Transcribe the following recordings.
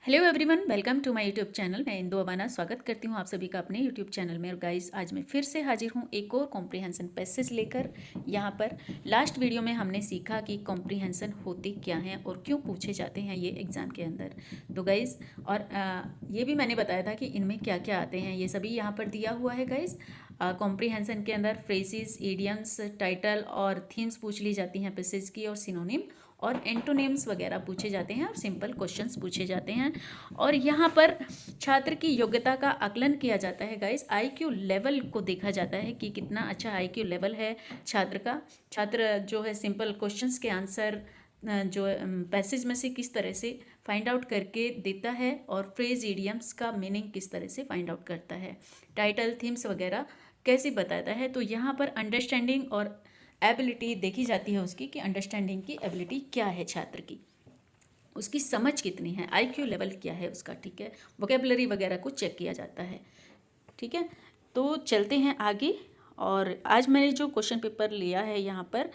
Hello everyone, welcome to my YouTube channel. मैं इंदु अबाना स्वागत करती हूँ आप सभी का अपने यूट्यूब चैनल में। और गाइस, आज मैं फिर से हाजिर हूँ एक और कॉम्प्रिहेंशन पैसेज लेकर। यहाँ पर लास्ट वीडियो में हमने सीखा कि कॉम्प्रिहेंशन होते क्या हैं और क्यों पूछे जाते हैं ये एग्ज़ाम के अंदर। तो गाइस, और ये भी मैंने बताया था कि इनमें क्या क्या आते हैं, ये सभी यहाँ पर दिया हुआ है गाइस। कॉम्प्रिहेंशन के अंदर फ्रेजेस, इडियम्स, टाइटल और थीम्स पूछ ली जाती हैं पैसेज की, और सिनोनिम और एंटोनिम्स वगैरह पूछे जाते हैं, और सिंपल क्वेश्चंस पूछे जाते हैं। और यहाँ पर छात्र की योग्यता का आकलन किया जाता है गाइस। आईक्यू लेवल को देखा जाता है कि कितना अच्छा आईक्यू लेवल है छात्र का। छात्र जो है सिंपल क्वेश्चंस के आंसर जो पैसेज में से किस तरह से फाइंड आउट करके देता है, और फ्रेज इडियम्स का मीनिंग किस तरह से फाइंड आउट करता है, टाइटल थीम्स वगैरह कैसे बताता है। तो यहाँ पर अंडरस्टैंडिंग और एबिलिटी देखी जाती है उसकी, कि अंडरस्टैंडिंग की एबिलिटी क्या है छात्र की, उसकी समझ कितनी है, आईक्यू लेवल क्या है उसका। ठीक है, वोकेबलरी वगैरह को चेक किया जाता है। ठीक है, तो चलते हैं आगे। और आज मैंने जो क्वेश्चन पेपर लिया है यहाँ पर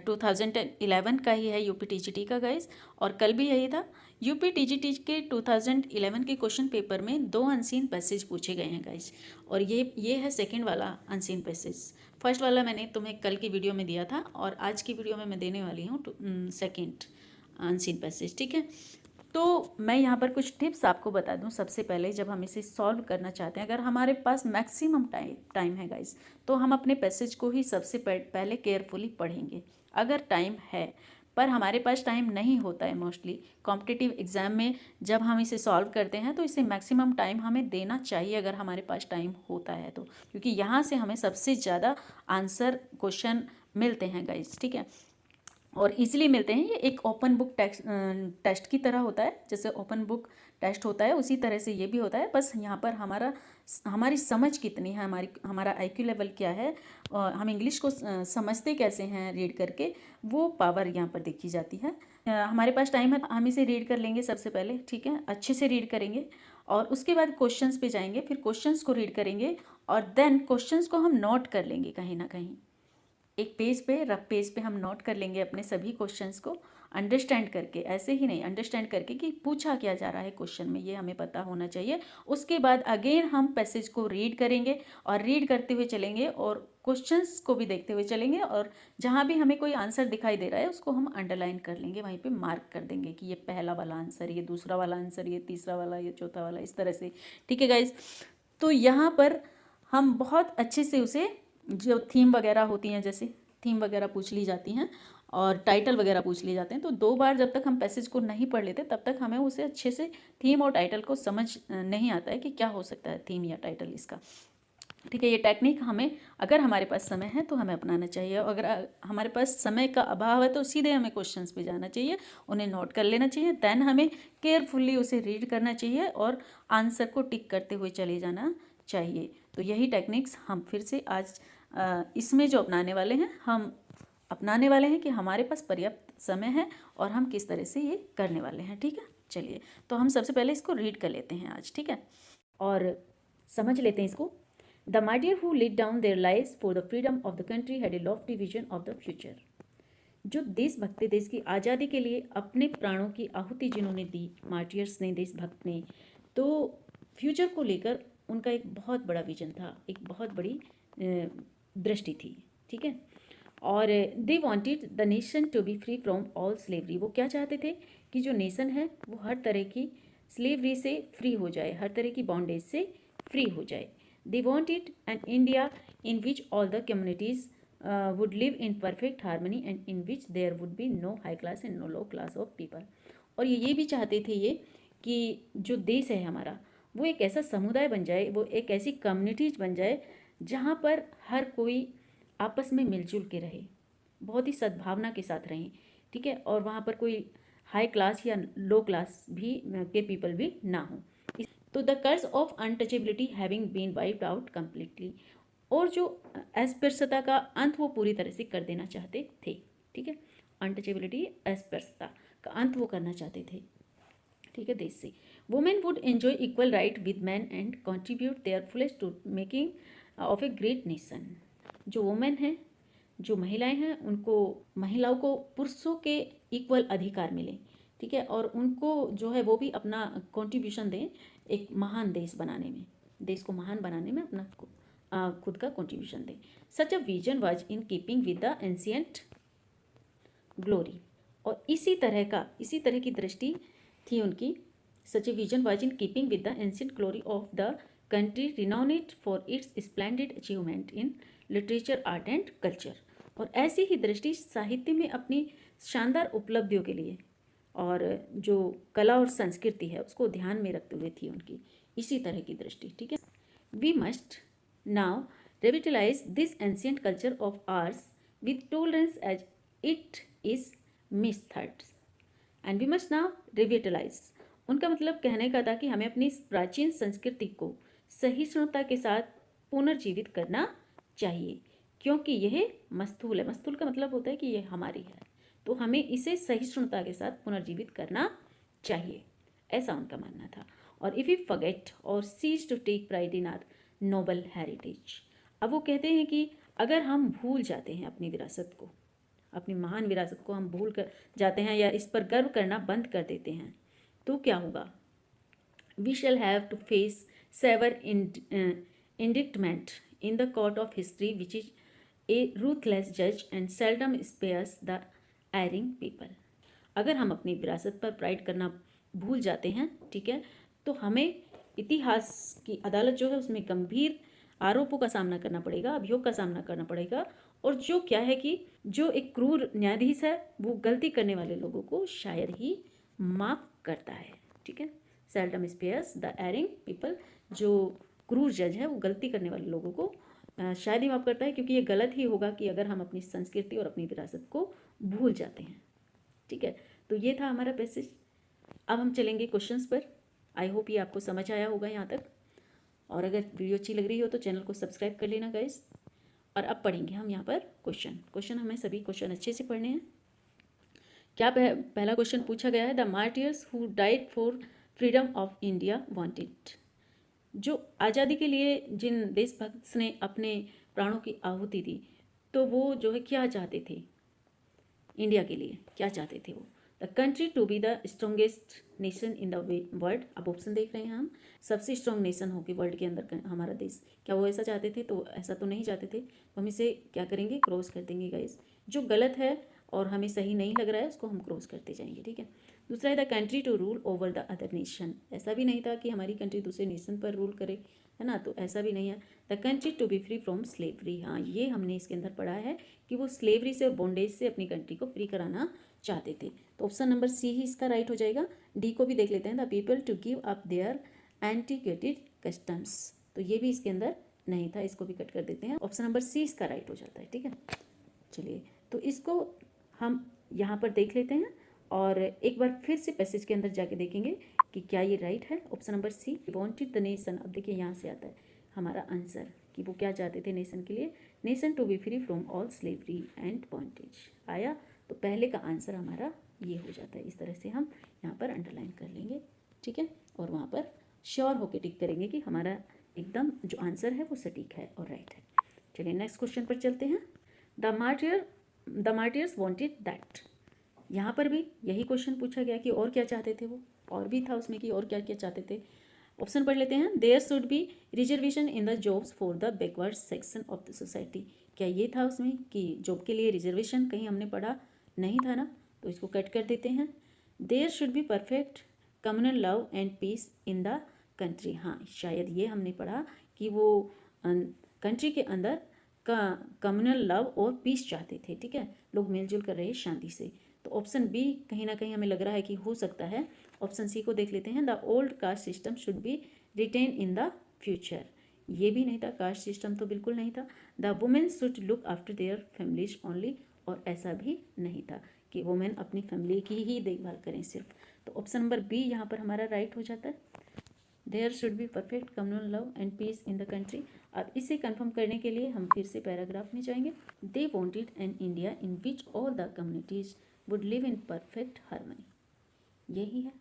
2011 का ही है, यूपी टीजीटी का गाइस। और कल भी यही था। यूपी टीजीटी के 2011 के क्वेश्चन पेपर में 2 अनसीन पैसेज पूछे गए हैं गाइस। और ये है सेकंड वाला अनसीन पैसेज। फर्स्ट वाला मैंने तुम्हें कल की वीडियो में दिया था, और आज की वीडियो में मैं देने वाली हूँ सेकेंड अनसीन पैसेज। ठीक है, तो मैं यहाँ पर कुछ टिप्स आपको बता दूँ। सबसे पहले, जब हम इसे सॉल्व करना चाहते हैं, अगर हमारे पास मैक्सिमम टाइम है गाइस, तो हम अपने पैसेज को ही सबसे पहले केयरफुली पढ़ेंगे। अगर टाइम है, पर हमारे पास टाइम नहीं होता है मोस्टली कॉम्पिटिटिव एग्जाम में, जब हम इसे सॉल्व करते हैं तो इसे मैक्सिमम टाइम हमें देना चाहिए अगर हमारे पास टाइम होता है तो, क्योंकि यहाँ से हमें सबसे ज़्यादा आंसर क्वेश्चन मिलते हैं गाइस। ठीक है, और इजीली मिलते हैं। ये एक ओपन बुक टेस्ट की तरह होता है, जैसे ओपन बुक टेस्ट होता है उसी तरह से ये भी होता है। बस यहाँ पर हमारी समझ कितनी है, हमारा आईक्यू लेवल क्या है, और हम इंग्लिश को समझते कैसे हैं रीड करके, वो पावर यहाँ पर देखी जाती है। हमारे पास टाइम है, हम इसे रीड कर लेंगे सबसे पहले। ठीक है, अच्छे से रीड करेंगे, और उसके बाद क्वेश्चंस पे जाएंगे, फिर क्वेश्चंस को रीड करेंगे, और देन क्वेश्चंस को हम नोट कर लेंगे कहीं ना कहीं एक पेज पे, रफ पेज पे हम नोट कर लेंगे अपने सभी क्वेश्चंस को, अंडरस्टैंड करके। ऐसे ही नहीं, अंडरस्टैंड करके कि पूछा क्या जा रहा है क्वेश्चन में, ये हमें पता होना चाहिए। उसके बाद अगेन हम पैसेज को रीड करेंगे, और रीड करते हुए चलेंगे, और क्वेश्चंस को भी देखते हुए चलेंगे, और जहाँ भी हमें कोई आंसर दिखाई दे रहा है उसको हम अंडरलाइन कर लेंगे, वहीं पे मार्क कर देंगे कि ये पहला वाला आंसर, ये दूसरा वाला आंसर, ये तीसरा वाला, ये चौथा वाला, इस तरह से। ठीक है गाइज, तो यहाँ पर हम बहुत अच्छे से उसे, जो थीम वगैरह होती हैं, जैसे थीम वगैरह पूछ ली जाती हैं और टाइटल वगैरह पूछ लिए जाते हैं, तो 2 बार जब तक हम पैसेज को नहीं पढ़ लेते तब तक हमें उसे अच्छे से थीम और टाइटल को समझ नहीं आता है कि क्या हो सकता है थीम या टाइटल इसका। ठीक है, ये टेक्निक हमें, अगर हमारे पास समय है तो हमें अपनाना चाहिए। अगर हमारे पास समय का अभाव है तो सीधे हमें क्वेश्चंस पे जाना चाहिए, उन्हें नोट कर लेना चाहिए, देन हमें केयरफुली उसे रीड करना चाहिए, और आंसर को टिक करते हुए चले जाना चाहिए। तो यही टेक्निक्स हम फिर से आज इसमें जो अपनाने वाले हैं, हम अपनाने वाले हैं कि हमारे पास पर्याप्त समय है और हम किस तरह से ये करने वाले हैं। ठीक है, चलिए, तो हम सबसे पहले इसको रीड कर लेते हैं आज। ठीक है, और समझ लेते हैं इसको। The martyr who laid down their lives for the freedom of the country had a Lofty vision of the future. जो देशभक्त, देश की आज़ादी के लिए अपने प्राणों की आहुति जिन्होंने दी, मार्टियर्स ने, देशभक्त ने, तो फ्यूचर को लेकर उनका एक बहुत बड़ा विजन था, एक बहुत बड़ी दृष्टि थी। ठीक है, और they wanted the nation to be free from all slavery. वो क्या चाहते थे कि जो नेशन है वो हर तरह की स्लेवरी से फ्री हो जाए, हर तरह की बॉन्डेज से फ्री हो जाए। They wanted an India in which all the communities would live in perfect harmony and in which there would be no high class and no low class of people। और ये भी चाहते थे ये, कि जो देश है हमारा वो एक ऐसा समुदाय बन जाए, वो एक ऐसी कम्युनिटीज बन जाए जहाँ पर हर कोई आपस में मिलजुल के रहे, बहुत ही सद्भावना के साथ रहें। ठीक है, और वहाँ पर कोई हाई क्लास या लो क्लास भी के पीपल भी ना हो। तो the curse of untouchability having been wiped out completely. और जो अस्पृश्यता का अंत वो पूरी तरह से कर देना चाहते थे। ठीक है, अनटचेबिलिटी, अस्पृश्यता का अंत वो करना चाहते थे। ठीक है, देश से women would enjoy equal right with man and contribute their fullest to making of a great nation. जो वुमेन है, जो महिलाएं हैं, उनको, महिलाओं को पुरुषों के इक्वल अधिकार मिले, ठीक है, और उनको जो है वो भी अपना कंट्रीब्यूशन दें एक महान देश बनाने में, देश को महान बनाने में अपना खुद का कंट्रीब्यूशन दें। Such a vision was in keeping with the ancient glory, और इसी तरह की दृष्टि थी उनकी। Such a vision was in keeping with the ancient glory of the country renowned for its splendid achievement in literature, art and culture. और ऐसी ही दृष्टि साहित्य में अपनी शानदार उपलब्धियों के लिए और जो कला और संस्कृति है उसको ध्यान में रखते हुए थी उनकी इसी तरह की दृष्टि। ठीक है, we must now revitalize this ancient culture of ours with tolerance as it is misthought and we must now revitalize। उनका मतलब कहने का था कि हमें अपनी इस प्राचीन संस्कृति को सहिष्णुता के साथ पुनर्जीवित करना चाहिए, क्योंकि यह मस्तूल है। मस्तूल का मतलब होता है कि यह हमारी है, तो हमें इसे सहिष्णुता के साथ पुनर्जीवित करना चाहिए, ऐसा उनका मानना था। और if you forget or cease to take pride in our noble heritage, अब वो कहते हैं कि अगर हम भूल जाते हैं अपनी विरासत को, अपनी महान विरासत को हम भूल कर जाते हैं या इस पर गर्व करना बंद कर देते हैं, तो क्या होगा? We shall have to face severe indictment in the court of history which is a ruthless जज and seldom spares the erring people. अगर हम अपनी विरासत पर प्राइड करना भूल जाते हैं, ठीक है, तो हमें इतिहास की अदालत जो है उसमें गंभीर आरोपों का सामना करना पड़ेगा, अभियोग का सामना करना पड़ेगा। और जो क्या है कि जो एक क्रूर न्यायाधीश है वो गलती करने वाले लोगों को शायद ही माफ़ करता है। ठीक है, seldom spares the erring people, जो क्रूर जज है वो गलती करने वाले लोगों को शायद ही माफ़ करता है, क्योंकि ये गलत ही होगा कि अगर हम अपनी संस्कृति और अपनी विरासत को भूल जाते हैं। ठीक है, तो ये था हमारा पैसेज। अब हम चलेंगे क्वेश्चंस पर। आई होप ये आपको समझ आया होगा यहाँ तक, और अगर वीडियो अच्छी लग रही हो तो चैनल को सब्सक्राइब कर लेना गाइस। और अब पढ़ेंगे हम यहाँ पर क्वेश्चन हमें सभी क्वेश्चन अच्छे से पढ़ने हैं। क्या पहला क्वेश्चन पूछा गया है, the martyrs who died for freedom of India wanted, जो आज़ादी के लिए जिन देशभक्त ने अपने प्राणों की आहुति दी, तो वो जो है क्या चाहते थे, इंडिया के लिए क्या चाहते थे वो? The country to be the strongest nation in the world. अब ऑप्शन देख रहे हैं हम, सबसे स्ट्रॉन्ग नेशन होगी वर्ल्ड के अंदर हमारा देश, क्या वो ऐसा चाहते थे? तो ऐसा तो नहीं चाहते थे, तो हम इसे क्या करेंगे, क्रॉस कर देंगे गाइस। जो गलत है और हमें सही नहीं लग रहा है उसको हम क्रॉस करते जाएंगे। ठीक है, दूसरा है the country to rule over the other nation, ऐसा भी नहीं था कि हमारी कंट्री दूसरे नेशन पर रूल करे, है ना, तो ऐसा भी नहीं है। The country to be free from slavery, हाँ ये हमने इसके अंदर पढ़ा है कि वो स्लेवरी से और बॉन्डेज से अपनी कंट्री को फ्री कराना चाहते थे, तो ऑप्शन नंबर सी ही इसका राइट हो जाएगा। डी को भी देख लेते हैं, the people to give up their antiquated customs, तो ये भी इसके अंदर नहीं था, इसको भी कट कर देते हैं, ऑप्शन नंबर सी इसका राइट हो जाता है। ठीक है, चलिए तो इसको हम यहाँ पर देख लेते हैं और एक बार फिर से पैसेज के अंदर जाके देखेंगे कि क्या ये राइट है, option number C wanted the nation. अब देखिए यहाँ से आता है हमारा आंसर कि वो क्या चाहते थे नेशन के लिए, nation to be free from all slavery and bondage आया, तो पहले का आंसर हमारा ये हो जाता है। इस तरह से हम यहाँ पर अंडरलाइन कर लेंगे। ठीक है, और वहाँ पर श्योर होकर टिक करेंगे कि हमारा एकदम जो आंसर है वो सटीक है और राइट है। चलिए नेक्स्ट क्वेश्चन पर चलते हैं। द मार्टियर्स वांटेड दैट, यहाँ पर भी यही क्वेश्चन पूछा गया कि और क्या चाहते थे वो, और भी था उसमें कि और क्या क्या चाहते थे। ऑप्शन पढ़ लेते हैं। There should be reservation in the jobs for the backward section of the society, क्या ये था उसमें कि जॉब के लिए रिजर्वेशन, कहीं हमने पढ़ा नहीं था ना, तो इसको कट कर देते हैं। There should be perfect communal love and peace in the country, हाँ शायद ये हमने पढ़ा कि वो कंट्री के अंदर का कम्युनल लव और पीस चाहते थे। ठीक है, लोग मिलजुल कर रहे शांति से, तो ऑप्शन बी कहीं ना कहीं हमें लग रहा है कि हो सकता है। ऑप्शन सी को देख लेते हैं। The old caste system should be retain in the future, ये भी नहीं था, कास्ट सिस्टम तो बिल्कुल नहीं था। The women should look after their families only, और ऐसा भी नहीं था कि वुमेन अपनी फैमिली की ही देखभाल करें सिर्फ, तो ऑप्शन नंबर बी यहाँ पर हमारा राइट हो जाता है। There should be perfect communal love and peace in the country. अब इसे कंफर्म करने के लिए हम फिर से पैराग्राफ में जाएंगे। They wanted an India in which all the communities would live in perfect harmony, यही है।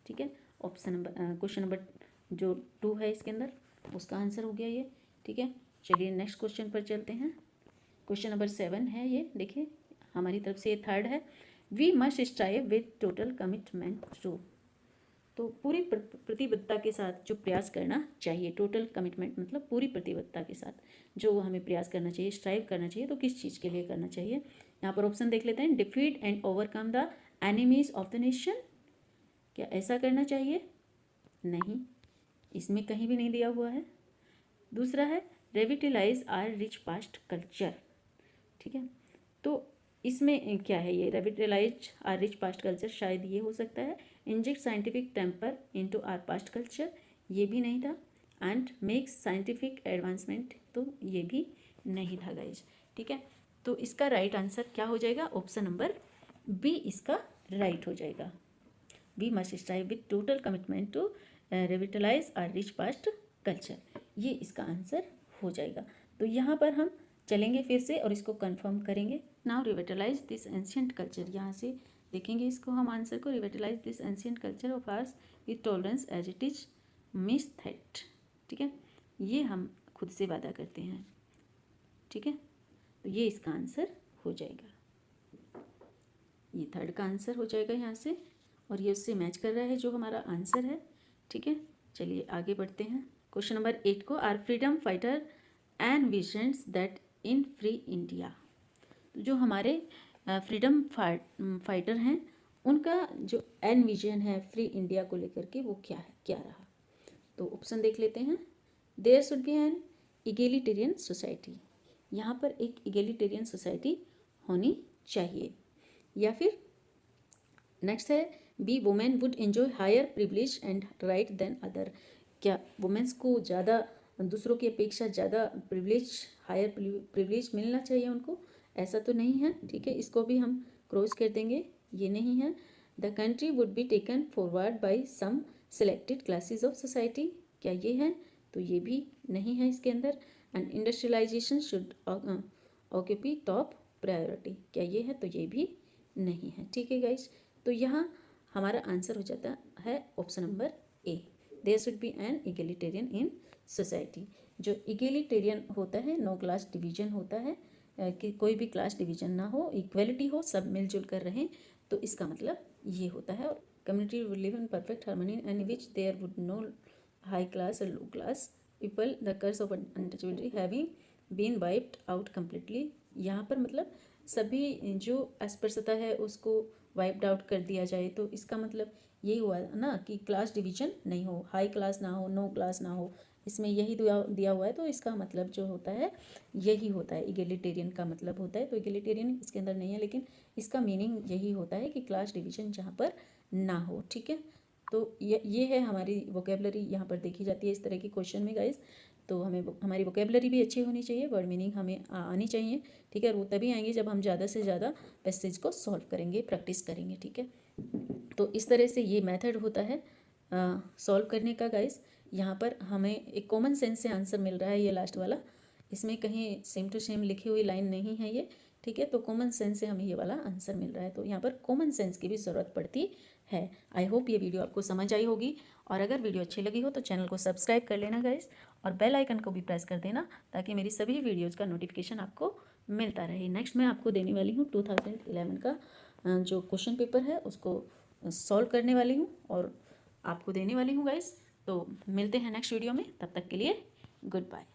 ठीक है, ऑप्शन नंबर क्वेश्चन नंबर जो 2 है इसके अंदर उसका आंसर हो गया ये। ठीक है, चलिए नेक्स्ट क्वेश्चन पर चलते हैं। क्वेश्चन नंबर 7 है ये, देखिए हमारी तरफ से ये थर्ड है। We must strive with total commitment to, तो पूरी प्रतिबद्धता के साथ जो प्रयास करना चाहिए, टोटल कमिटमेंट मतलब पूरी प्रतिबद्धता के साथ जो हमें प्रयास करना चाहिए, स्ट्राइव करना चाहिए, तो किस चीज़ के लिए करना चाहिए। यहाँ पर ऑप्शन देख लेते हैं, defeat and overcome the enemies of the nation, क्या ऐसा करना चाहिए? नहीं, इसमें कहीं भी नहीं दिया हुआ है। दूसरा है revitalize our rich past culture, ठीक है, तो इसमें क्या है ये revitalize our rich past culture, शायद ये हो सकता है inject scientific temper into our past culture, ये भी नहीं था। एंड मेक्स साइंटिफिक एडवांसमेंट, तो ये भी नहीं था गाइज, ठीक है। तो इसका राइट आंसर क्या हो जाएगा? ऑप्शन नंबर बी इसका राइट हो जाएगा। We must strive with total commitment to revitalise our rich past culture, ये इसका आंसर हो जाएगा। तो यहाँ पर हम चलेंगे फिर से और इसको कंफर्म करेंगे। Now revitalise this ancient culture, यहाँ से देखेंगे इसको हम आंसर को, revitalise this ancient culture of ours with tolerance as it is miss that, ठीक है, ये हम खुद से वादा करते हैं, ठीक है, तो ये इसका आंसर हो जाएगा, ये थर्ड का आंसर हो जाएगा यहाँ से, और ये उससे मैच कर रहा है जो हमारा आंसर है, ठीक है। चलिए आगे बढ़ते हैं। क्वेश्चन नंबर 8 को, our freedom fighter and visions that in free India, जो हमारे फ्रीडम फाइटर हैं उनका जो एन विजन है फ्री इंडिया को लेकर के, वो क्या है, क्या रहा। तो ऑप्शन देख लेते हैं, there should be an egalitarian society, यहाँ पर एक इगेलिटेरियन सोसाइटी होनी चाहिए, या फिर नेक्स्ट है B women would enjoy higher privilege and right then other, क्या वुमेन्स को ज़्यादा दूसरों की अपेक्षा ज़्यादा प्रिविलेज, हायर प्रिविलेज मिलना चाहिए उनको, ऐसा तो नहीं है, ठीक है, इसको भी हम क्रॉस कर देंगे, ये नहीं है। The country would be taken forward by some selected classes of society, क्या ये है? तो ये भी नहीं है इसके अंदर। And industrialisation should occupy top priority, क्या ये है? तो ये भी नहीं है, ठीक है गाइज। तो यहाँ हमारा आंसर हो जाता है option number A, there should be an egalitarian in society. जो इगेलिटेरियन होता है, नो क्लास डिवीजन होता है, कि कोई भी क्लास डिवीजन ना हो, इक्वलिटी हो, सब मिलजुल कर रहें, तो इसका मतलब ये होता है। और community would live in perfect harmony and which there would no high class और low class people, the curse of untouchability having been wiped out completely, यहाँ पर मतलब सभी जो अस्पृश्यता है उसको वाइप्ड आउट कर दिया जाए, तो इसका मतलब यही हुआ ना कि क्लास डिवीजन नहीं हो, हाई क्लास ना हो, नो क्लास ना हो, इसमें यही दिया हुआ है, तो इसका मतलब जो होता है यही होता है, इगेलिटेरियन का मतलब होता है। तो इगेलिटेरियन इसके अंदर नहीं है, लेकिन इसका मीनिंग यही होता है कि क्लास डिवीजन जहाँ पर ना हो, ठीक है। तो ये है हमारी वोकेबलरी, यहाँ पर देखी जाती है इस तरह की क्वेश्चन में गाइज। तो हमें हमारी वोकेबलरी भी अच्छी होनी चाहिए, वर्ड मीनिंग हमें आनी चाहिए, ठीक है। वो तभी आएंगे जब हम ज़्यादा से ज़्यादा पैसेज को सॉल्व करेंगे, प्रैक्टिस करेंगे, ठीक है। तो इस तरह से ये मेथड होता है सॉल्व करने का गाइज। यहाँ पर हमें एक कॉमन सेंस से आंसर मिल रहा है, ये लास्ट वाला, इसमें कहीं सेम टू सेम लिखी हुई लाइन नहीं है ये, ठीक है। तो कॉमन सेंस से हमें ये वाला आंसर मिल रहा है, तो यहाँ पर कॉमन सेंस की भी ज़रूरत पड़ती है। आई होप ये वीडियो आपको समझ आई होगी, और अगर वीडियो अच्छी लगी हो तो चैनल को सब्सक्राइब कर लेना गाइज, और बेल आइकन को भी प्रेस कर देना, ताकि मेरी सभी वीडियोज़ का नोटिफिकेशन आपको मिलता रहे। नेक्स्ट मैं आपको देने वाली हूँ 2011 का जो क्वेश्चन पेपर है उसको सॉल्व करने वाली हूँ और आपको देने वाली हूँ गाइस। तो मिलते हैं नेक्स्ट वीडियो में, तब तक के लिए गुड बाय।